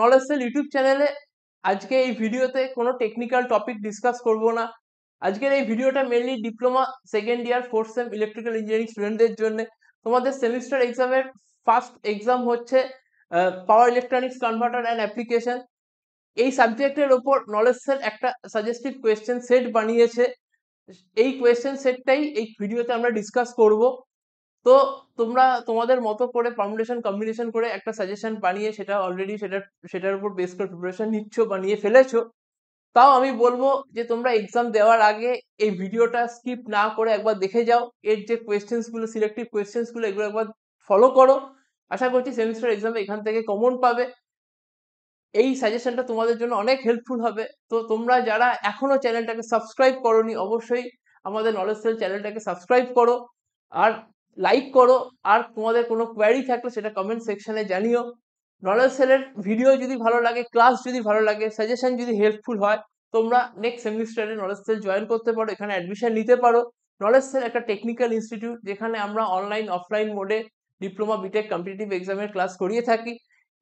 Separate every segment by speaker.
Speaker 1: Knowledge sell YouTube চ্যানেলে। আজকে এই ভিডিওতে কোনো টেকনিক্যাল টপিক ডিসকাস করব না। আজকের এই ভিডিওটা mainly diploma second year fourth sem electrical engineering স্টুডেন্টদের জন্য। তোমাদের সেমিস্টার এক্সামের ফার্স্ট এক্সাম হচ্ছে power electronics converter and application. এই সাবজেক্টের ওপর নলেজ সেল একটা সাজেস্টিভ কোয়েশ্চেন সেট বানিয়েছে। এই কোয়েশ্চেন সেটটাই এই ভিডিওতে আমরা ডিসকাস করব। তো তোমরা তোমাদের মতো করে পারমুটেশন কম্বিনেশন করে একটা সাজেশন বানিয়ে সেটা অলরেডি সেটার উপর বেস করে প্রিপারেশন নিচ্ছ, বানিয়ে ফেলেছো। তাও আমি বলবো যে তোমরা এক্সাম দেওয়ার আগে এই ভিডিওটা স্কিপ না করে একবার দেখে যাও। এর যে কোয়েশ্চেন্স গুলো, সিলেক্টিভ কোয়েশ্চেন্স গুলো, এগুলো একবার ফলো করো। আশা করছি সেমিস্টার এক্সামে এখান থেকে কমন পাবে। এই সাজেশনটা তোমাদের জন্য অনেক হেল্পফুল হবে। তো তোমরা যারা এখনো চ্যানেলটাকে সাবস্ক্রাইব করোনি, অবশ্যই আমাদের নলেজ সেল চ্যানেলটাকে সাবস্ক্রাইব করো আর লাইক করো। আর তোমাদের কোনো কোয়ারি থাকলে সেটা কমেন্ট সেকশনে জানিও। নলেজ সেলের ভিডিও যদি ভালো লাগে, ক্লাস যদি ভালো লাগে, সাজেশন যদি হেল্পফুল হয়, তোমরা নেক্সট সেমিস্টারে নলেজ সেল জয়েন করতে পারো, এখানে অ্যাডমিশন নিতে পারো। নলেজ সেল একটা টেকনিক্যাল ইনস্টিটিউট, যেখানে আমরা অনলাইন অফলাইন মোডে ডিপ্লোমা বিটেক কম্পিটিটিভ এক্সামের ক্লাস করিয়ে থাকি।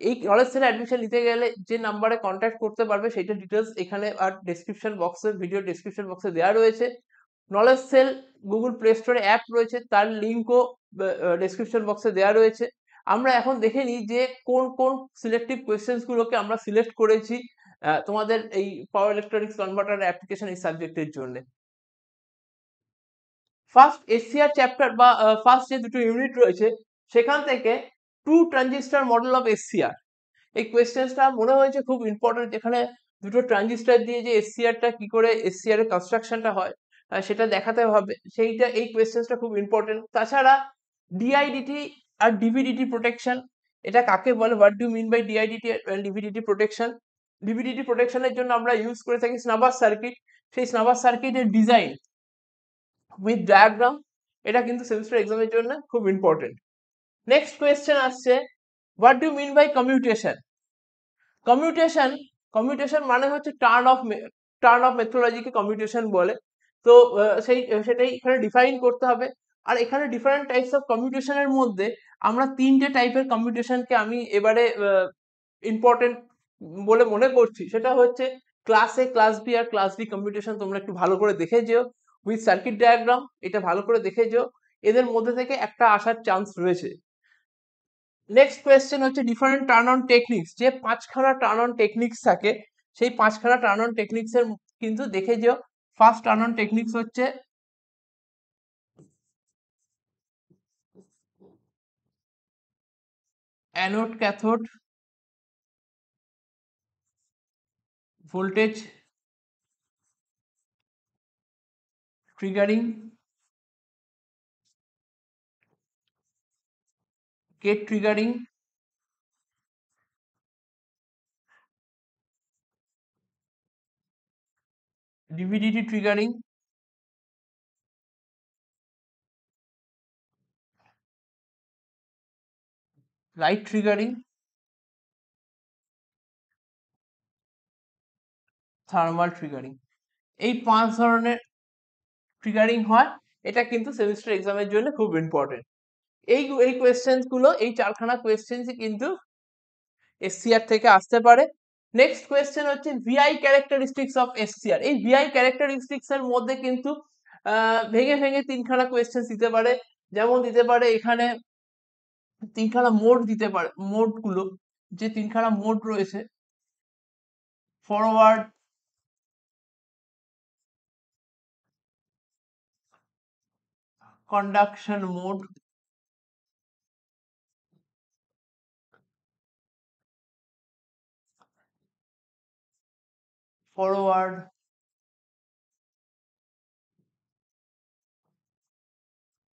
Speaker 1: এই নলেজ সেলে অ্যাডমিশন নিতে গেলে যে নাম্বারে কন্ট্যাক্ট করতে পারবে সেইটা ডিটেলস এখানে আর ডেসক্রিপশন বক্সে, ভিডিও ডেসক্রিপশন বক্সে দেওয়া রয়েছে। নলেজ সেল গুগল প্লে স্টোরে অ্যাপ রয়েছে, তার লিঙ্কও ডেসক্রিপশন বক্সে দেওয়া রয়েছে। আমরা এখন দেখে নিই যে কোন কোন সিলেক্টিভ কোয়েশ্চেন্স গুলোকে আমরা সিলেক্ট করেছি তোমাদের এই পাওয়ার ইলেকট্রনিক্স কনভার্টার অ্যাপ্লিকেশন এই সাবজেক্টের জন্য। ফার্স্ট এসসিআর চ্যাপ্টার বা ফার্স্ট যে দুটো ইউনিট রয়েছে সেখান থেকে two transistor model of SCR, এই কোয়েশ্চেন্সটা মনে হয়েছে খুব ইম্পর্টেন্ট। যেখানে দুটো ট্রানজিস্টর দিয়ে যে এসসিআরটা কি করে এসসিআর এর কনস্ট্রাকশনটা হয় সেটা দেখাতে হবে, সেইটা এই কোয়েশ্চেন্সটা খুব ইম্পর্টেন্ট। তাছাড়া ডিআইডিটি আর ডিভিডিটি প্রোটেকশন, এটা কাকে বলে, what do mean by DIDT and DVDT protection. DVDT প্রোটেকশনের জন্য আমরা ইউজ করে থাকি স্নাবার সার্কিট। সেই স্নাবার সার্কিটের ডিজাইন উইথ ডায়াগ্রাম, এটা কিন্তু সেমিস্টার এক্সামের জন্য খুব ইম্পর্টেন্ট। নেক্সট কোয়েশ্চেন আসছে, what do mean by commutation. Commutation commutation মানে হচ্ছে টার্ন অফ মেথোলজিকে কমিউটেশন বলে। তো সেটাই এখানে ডিফাইন করতে হবে। আর এখানে ডিফারেন্ট টাইপস অফ কমিউটেশনের মধ্যে আমরা তিনটে টাইপের কমিউটেশনকে আমি এবারে ইম্পর্টেন্ট বলে মনে করছি। সেটা হচ্ছে ক্লাস এ, ক্লাস বি আর ক্লাস ডি কমিউটেশন। তোমরা একটু ভালো করে দেখে যেও উইথ সার্কিট ডায়াগ্রাম, এটা ভালো করে দেখে যেও, এদের মধ্যে থেকে একটা আসার চান্স রয়েছে। নেক্সট কোয়েশ্চেন হচ্ছে ডিফারেন্ট টার্ন অন টেকনিক্স। যে পাঁচখানা টার্ন অন টেকনিক্স থাকে, সেই পাঁচখানা টার্ন অন টেকনিক্স এর কিন্তু দেখে যেও। ফার্স্ট টার্ন অন টেকনিক্স হচ্ছে anode cathode voltage triggering, gate triggering, DVDT triggering, light triggering, thermal triggering. এই পাঁচ ধরনের ট্রিগারিং হয়। এটা কিন্তু সেমিস্টার এক্সামের জন্য খুব ইম্পর্টেন্ট। এই কোয়েশ্চেন্স গুলো, এই চারখানা কোয়েশ্চেন্সই কিন্তু এসসিআর থেকে আসতে পারে। নেক্সট কোয়েশ্চেন হচ্ছে ভিআই ক্যারেক্টারিস্টিক্স অফ এসসিআর। এই ভিআই ক্যারেক্টারিস্টিক্স এর মধ্যে কিন্তু ভেঙে ভেঙে তিনখানা কোয়েশ্চেন দিতে পারে। যেমন দিতে পারে এখানে তিনখানা মোড দিতে পারে। মোড গুলো, যে তিনখানা মোড রয়েছে, forward, conduction mode, forward,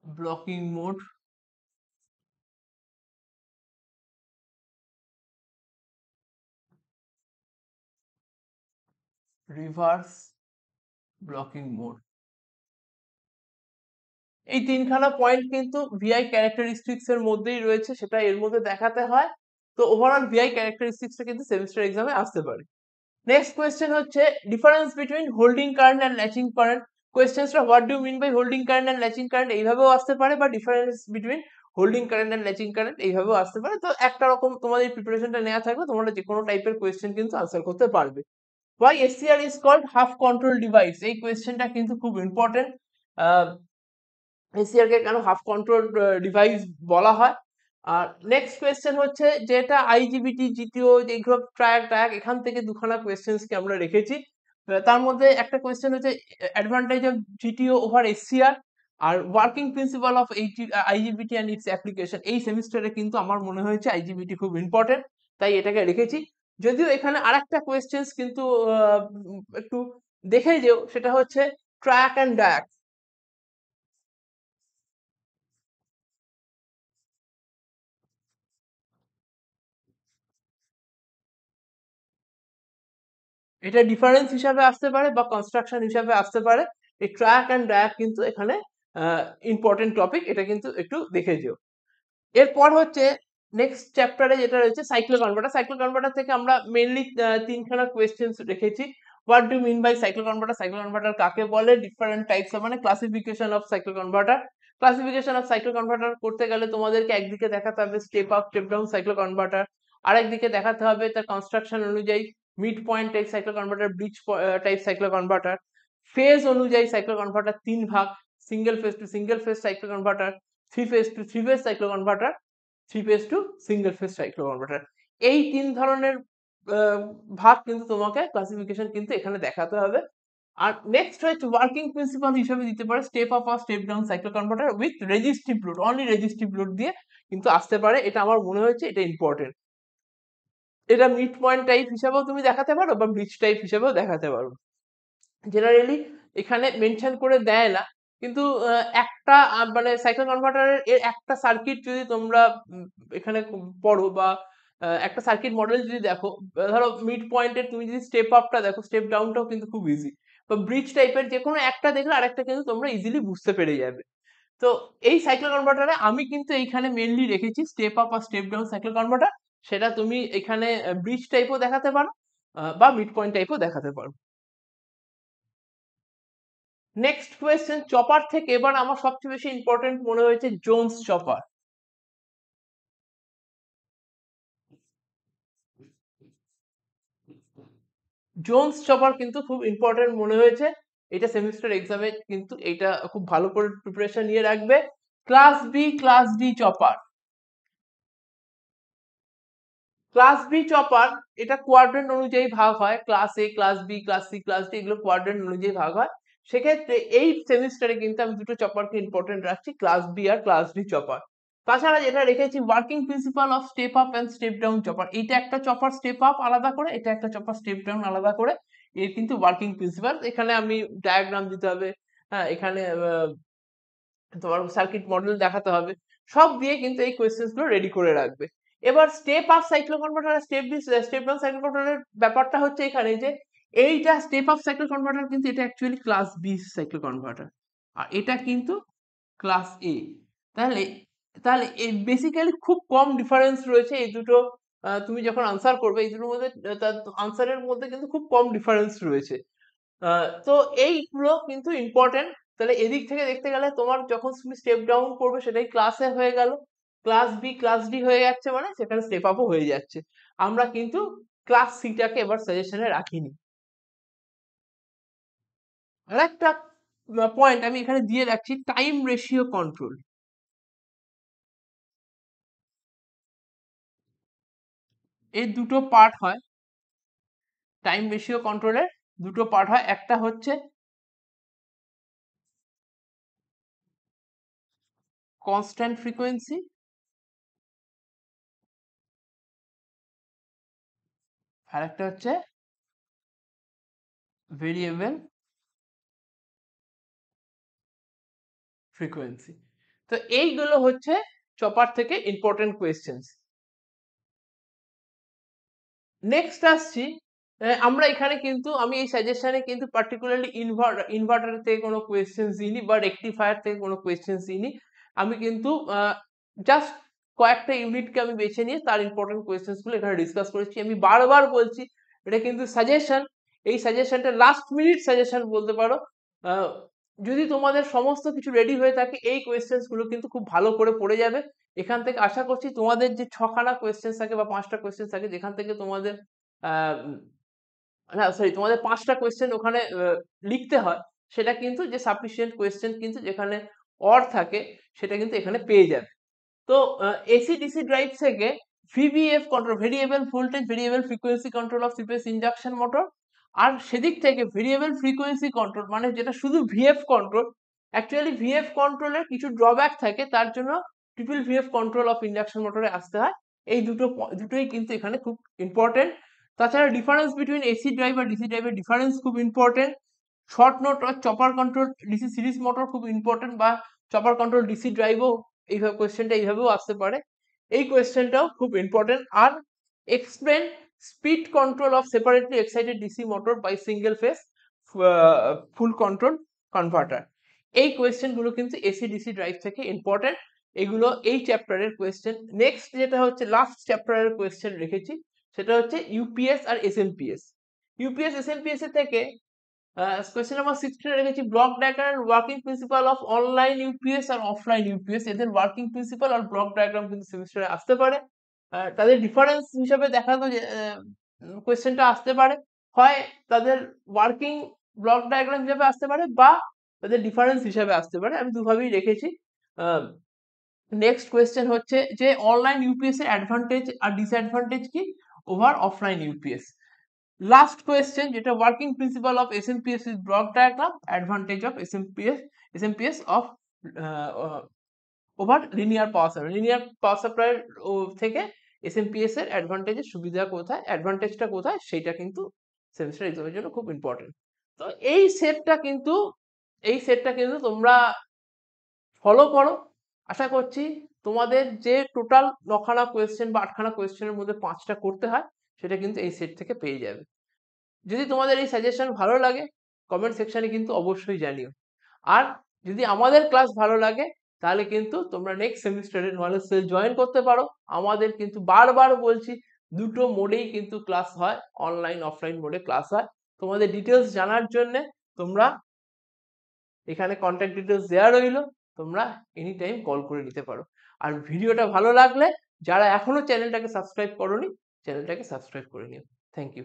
Speaker 1: blocking mode, reverse blocking mode. এই তিনখানা পয়েন্ট কিন্তু ভিআই ক্যারেক্টারিস্টিক্স এর মধ্যেই রয়েছে, সেটা এর মধ্যে দেখাতে হয়। তো ওভারঅল ভিআই ক্যারেক্টারিস্টিক্সটা কিন্তু সেমিস্টার এক্সামে আসতে পারে। নেক্সট কোয়েশ্চেন হচ্ছে difference between holding current and latching current. কোয়েশ্চেন্সটা what do mean by holding current and latching current এইভাবেও আসতে পারে, বা difference between holding current and latching current এইভাবেও আসতে পারে। তো একটা রকম তোমাদের প্রিপারেশনটা নেওয়া থাকলে তোমরা যে কোনো টাইপের কোয়েশ্চেন কিন্তু আনসার করতে পারবে। Why SCR is called half control device? এই কোয়েশ্চেনটা কিন্তু খুব ইম্পর্টেন্ট। এসিআর কে কেন হাফ কন্ট্রোল ডিভাইস বলা হয়? আর নেক্সট কোয়েশ্চেন হচ্ছে যেটা আইজিবিটি জিটিও যেগুলো ট্র্যাক এখান থেকে দুখানা কোয়েশ্চেন্সকে আমরা রেখেছি। তার মধ্যে একটা কোয়েশ্চেন হচ্ছে advantage of জিটিও over SCR are working principle of আইজিবিটি and it's application. এই সেমিস্টারে কিন্তু আমার মনে হয়েছে আইজিবিটি খুব ইম্পর্টেন্ট, তাই এটাকে রেখেছি। যদিও এখানে আরেকটা কোয়েশ্চেন্স কিন্তু একটু দেখে যেও, সেটা হচ্ছে ট্র্যাক অ্যান্ড ডায়াক। এটা ডিফারেন্স হিসাবে আসতে পারে বা কনস্ট্রাকশন হিসাবে আসতে পারে। এই ট্র্যাক অ্যান্ড ডায়াক কিন্তু এখানে ইম্পর্টেন্ট টপিক, এটা কিন্তু একটু দেখে যেও। এরপর হচ্ছে নেক্সট চ্যাপ্টারে যেটা রয়েছে সাইক্লো কনভার্টার। সাইক্লো কনভার্টার থেকে আমরা মেইনলি তিনখানা কোয়েশ্চেন্স রেখেছি। What do mean by cycloconverter? Cycloconverter কাকে বলে? ডিফারেন্ট টাইপস অফ মানে classification of cycloconverter. Classification of cycloconverter করতে গেলে তোমাদেরকে একদিকে দেখাতে হবে step up step down cycloconverter, আরেকদিকে দেখাতে হবে তার কনস্ট্রাকশন অনুযায়ী mid point type cycloconverter, bridge type cycloconverter, phase অনুযায়ী সাইক্লো কনভার্টার তিন ভাগ, single phase to single phase cycloconverter, three phase to three phase cycloconverter, three phase to single phase cycloconverter. এই তিন ধরনের ভাগ কিন্তু তোমাকে classification কিন্তু এখানে দেখাতে হবে। আর নেক্সট হচ্ছে ওয়ার্কিং প্রিন্সিপাল হিসেবে দিতে পারে স্টেপ আপ আর step down cycloconverter with resistive load, only resistive load দিয়ে কিন্তু আসতে পারে। এটা আমার মনে হয়েছে এটা ইম্পর্টেন্ট। এটা মিড পয়েন্ট টাইপ হিসেবেও তুমি দেখাতে পারো বা ব্রিজ টাইপ হিসেবেও দেখাতে পারো। জেনারেলি এখানে মেনশন করে দেয় না, কিন্তু একটা মানে সাইক্লো কনভার্টারের এর একটা সার্কিট যদি তোমরা এখানে পড়ো বা একটা সার্কিট মডেল যদি দেখো, ধরো মিড পয়েন্টের তুমি যদি স্টেপ আপটা দেখো, স্টেপ ডাউনটাও কিন্তু খুব ইজি, বা ব্রিজ টাইপের যে কোনো একটা দেখলে আরেকটা কিন্তু তোমরা ইজিলি বুঝতে পেরে যাবে। তো এই সাইক্লো কনভার্টারে আমি কিন্তু এইখানে মেনলি রেখেছি স্টেপ আপ আর স্টেপ ডাউন সাইক্লো কনভার্টার। সেটা তুমি এখানে ব্রিজ টাইপও দেখাতে পারো বা মিড পয়েন্ট টাইপও দেখাতে পারো। নেক্সট কোয়েশ্চেন চপার থেকে এবার আমার সবচেয়ে বেশি ইম্পর্টেন্ট মনে হয়েছে জোনস চপার। জোনস চপার কিন্তু খুব ইম্পর্টেন্ট মনে হয়েছে। এটা সেমিস্টার এক্সামে কিন্তু এটা খুব ভালো করে প্রিপারেশন নিয়ে রাখবে। Class B chopper, class B chopper এটা কোয়াড্রেন্ট অনুযায়ী ভাগ হয়, class A, class B, class C, class D, এগুলো কোয়াড্রেন্ট অনুযায়ী ভাগ হয়। সেক্ষেত্রে এই সেমিস্টারে কিন্তু আমি দুটো চপারকে ইম্পর্টেন্ট রাখছি, ক্লাস বি আর ক্লাস ডি চপার। তাছাড়া যেটা রেখেছি working principle of step up and step down chopper. এইটা একটা চপার স্টেপ আপ আলাদা করে, এটা একটা চপার স্টেপ ডাউন আলাদা করে, এর কিন্তু ওয়ার্কিং প্রিন্সিপাল। এখানে আমি ডায়াগ্রাম দিতে হবে, হ্যাঁ এখানে তোমার সার্কিট মডেল দেখাতে হবে, সব দিয়ে কিন্তু এই কোয়েশ্চেন্স গুলো রেডি করে রাখবে। এবার স্টেপ আপ সাইক্লো কনভার্টার আর স্টেপ ডাউন সাইক্লো কনভার্টারের ব্যাপারটা হচ্ছে এখানে যে এইটা স্টেপ আপ সাইক্লো কনভার্টার কিন্তু এটা actually class B cycloconverter, আর এটা কিন্তু ক্লাস এ। তাহলে তাহলে বেসিক্যালি খুব কম ডিফারেন্স রয়েছে এই দুটো। তুমি যখন আনসার করবে এই দুটোর মধ্যে, তার আনসারের মধ্যে কিন্তু খুব কম ডিফারেন্স রয়েছে। তো এইগুলো কিন্তু ইম্পর্টেন্ট। তাহলে এদিক থেকে দেখতে গেলে তোমার যখন তুমি স্টেপ ডাউন করবে সেটাই ক্লাসে হয়ে গেল, ক্লাস বি ক্লাস ডি হয়ে যাচ্ছে, মানে সেখানে স্টেপ আপও হয়ে যাচ্ছে। আমরা কিন্তু ক্লাস সিটাকে এবার সাজেশনে রাখিনি। আর একটা পয়েন্ট আমি এখানে দিয়ে রাখছি, টাইম রেশিও কন্ট্রোল। এর দুটো পার্ট হয়, টাইম রেশিও কন্ট্রোলের দুটো পার্ট হয়। একটা হচ্ছে কনস্ট্যান্ট ফ্রিকোয়েন্সি, আর একটা হচ্ছে ভেরিয়েবল ফ্রিকোয়েন্সি। তো এইগুলো হচ্ছে চপার থেকে ইম্পর্টেন্ট কোয়েশ্চেন্স। নেক্সট আসছি, আমরা এখানে কিন্তু আমি এই সাজেশনে কিন্তু পার্টিকুলারলি ইনভার্টার থেকে কোনো কোয়েশ্চেন্স দিইনি বা রেকটিফায়ার থেকে কোনো কোয়েশ্চেন্স দিইনি। আমি কিন্তু জাস্ট কয়েকটা ইউনিটকে আমি বেছে নিয়ে তার ইম্পর্টেন্ট কোয়েশ্চেন্স গুলো এখানে ডিসকাস করেছি। আমি বারবার বলছি এটা কিন্তু সাজেশন, এই সাজেশনটা লাস্ট মিনিট সাজেশন বলতে পারো। যদি তোমাদের সমস্ত কিছু রেডি হয়ে থাকে এই কোয়েশ্চেন্স গুলো কিন্তু খুব ভালো করে পড়ে যাবে। এখান থেকে আশা করছি তোমাদের যে 6খানা কোয়েশ্চেন্স থাকে বা 5টা কোয়েশ্চেন্স থাকে যেখান থেকে তোমাদের আহ, না সরি তোমাদের 5টা কোয়েশ্চেন ওখানে লিখতে হয়, সেটা কিন্তু যে সাফিসিয়েন্ট কোয়েশ্চেন কিন্তু যেখানে অর থাকে সেটা কিন্তু এখানে পেয়ে যাবে। তো এসি ডিসি ড্রাইভ থেকে VVF control, variable voltage variable frequency control of CPS induction motor, আর সেদিক থেকে ভেরিয়েবল ফ্রিকোয়েন্সি কন্ট্রোল মানে যেটা শুধু ভিএফ কন্ট্রোল, অ্যাকচুয়ালি ভিএফ কন্ট্রোলের কিছু ড্রব্যাক থাকে, তার জন্য triple VF control of induction মোটরে আসতে হয়। এই দুটোই কিন্তু এখানে খুব ইম্পর্টেন্ট। তাছাড়া ডিফারেন্স বিটুইন এসি ড্রাইভ আর ডিসি ড্রাইভের ডিফারেন্স খুব ইম্পর্টেন্ট। শর্ট নোট আর chopper control DC series motor খুব ইম্পর্টেন্ট, বা চপার কন্ট্রোল ডিসি ড্রাইভও এইভাবে কোয়েশ্চেনটা এইভাবেও আসতে পারে, এই কোয়েশ্চেনটাও খুব ইম্পর্টেন্ট। আর explain speed control of separately excited DC motor by single phase full control converter, এই কোয়েশ্চেন গুলো কিন্তু এসি ডিসি ড্রাইভ থেকে ইম্পর্টেন্ট। এগুলো এই চ্যাপ্টারের কোয়েশ্চেন। নেক্সট যেটা হচ্ছে লাস্ট চ্যাপ্টারের কোয়েশ্চেন রেখেছি, সেটা হচ্ছে ইউপিএস আর এসএমপিএস। ইউপিএস এসএমপিএস এর থেকে কোয়েশ্চেন নাম্বার 16 রেখেছি block diagram working principle of online UPS আর অফলাইন ইউপিএস, এদের ওয়ার্কিং প্রিন্সিপাল আর ব্লক ডায়াগ্রাম কিন্তু সেমিস্টারে আসতে পারে। তাদের ডিফারেন্স হিসাবে দেখানো যে কোয়েশ্চেনটা আসতে পারে, হয় তাদের ওয়ার্কিং ব্লক ডায়াগ্রাম হিসাবে আসতে পারে বা তাদের ডিফারেন্স হিসাবে আসতে পারে, আমি দুভাবেই রেখেছি। নেক্সট কোয়েশ্চেন হচ্ছে যে অনলাইন ইউপিএস এর অ্যাডভান্টেজ আর ডিসঅ্যাডভান্টেজ কি over offline UPS. Last question যেটা working principle of SMPS is block diagram, advantage of SMPS of over linear power supply, linear power supply থেকে এসএমপিএস এর অ্যাডভান্টেজের সুবিধা কোথায়, অ্যাডভান্টেজটা কোথায়, সেটা কিন্তু সেমিস্টার এক্সামের জন্য খুব ইম্পর্টেন্ট। তো এই সেটটা কিন্তু তোমরা ফলো করো। আশা করছি তোমাদের যে টোটাল 9খানা কোয়েশ্চেন বা 8খানা কোয়েশ্চেনের মধ্যে 5টা করতে হয়, সেটা কিন্তু এই সেট থেকে পেয়ে যাবে। যদি তোমাদের এই সাজেশন ভালো লাগে কমেন্ট সেকশনে কিন্তু অবশ্যই জানিও। আর যদি আমাদের ক্লাস ভালো লাগে তাহলে কিন্তু তোমরা নেক্সট সেমিস্টারে নলেজ সেল জয়েন করতে পারো। আমাদের কিন্তু বারবার বলছি দুটো মোডেই কিন্তু ক্লাস হয়, অনলাইন অফলাইন মোডে ক্লাস হয়। তোমাদের ডিটেলস জানার জন্য তোমরা এখানে কন্ট্যাক্ট ডিটেলস দেওয়া রইলো, তোমরা এনি টাইম কল করে নিতে পারো। আর ভিডিওটা ভালো লাগলে যারা এখনো চ্যানেলটাকে সাবস্ক্রাইব করোনি চ্যানেলটাকে সাবস্ক্রাইব করে নিও। Thank you.